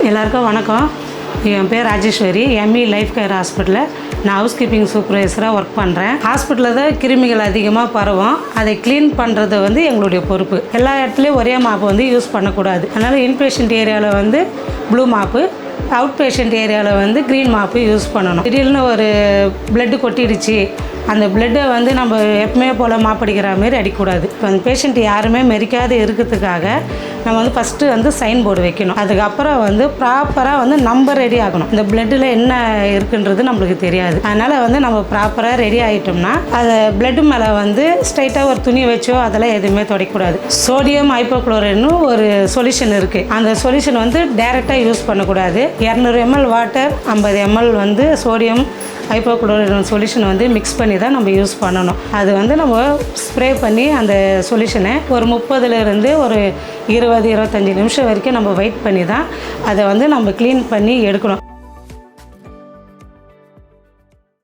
எல்லாருக்கும் வணக்கம். என் பேர் ராஜேஸ்வரி. எம்இ லைஃப் கேர் ஹாஸ்பிட்டலில் நான் ஹவுஸ் கீப்பிங் சூப்பர்வைசராக ஒர்க் பண்ணுறேன். ஹாஸ்பிட்டலில் தான் கிருமிகள் அதிகமாக பரவும். அதை க்ளீன் பண்ணுறது எங்களுடைய பொறுப்பு. எல்லா இடத்துலையும் ஒரே மாப்பு யூஸ் பண்ணக்கூடாது. அதனால் இன்பேஷண்ட் ஏரியாவில் ப்ளூ மாப்பு, அவுட் பேஷண்ட் ஏரியாவில் க்ரீன் மாப்பு யூஸ் பண்ணணும். திடீர்னு ஒரு பிளட்டு கொட்டிடுச்சு, அந்த பிளட்டை நம்ம எப்பவுமே போல் மாப்படிக்கிற மாரி அடிக்கக்கூடாது. இப்போ அந்த பேஷண்ட் யாருமே மெரிக்காது இருக்கிறதுக்காக நம்ம ஃபஸ்ட்டு சைன் போர்டு வைக்கணும். அதுக்கப்புறம் ப்ராப்பராக நம்பர் ரெடி ஆகணும். இந்த பிளட்டில் என்ன இருக்குன்றது நம்மளுக்கு தெரியாது. அதனால் நம்ம ப்ராப்பராக ரெடி ஆகிட்டோம்னா அதை பிளட்டு மேலே ஸ்ட்ரைட்டாக ஒரு துணி வச்சோ அதெல்லாம் எதுவுமே துடைக்கக்கூடாது. சோடியம் ஹைப்போக்ளோரைட்னு ஒரு சொல்யூஷன் இருக்குது. அந்த சொல்யூஷன் டைரெக்டாக யூஸ் பண்ணக்கூடாது. 200 ml water, 50 ml sodium hypochlorite solution mix பண்ணி தான் நம்ம யூஸ் பண்ணணும். அது நம்ம ஸ்ப்ரே பண்ணி அந்த சொல்யூஷனை ஒரு 30லேருந்து ஒரு 20-25 நிமிஷம் வரைக்கும் நம்ம வெயிட் பண்ணி தான் அதை நம்ம க்ளீன் பண்ணி எடுக்கணும்.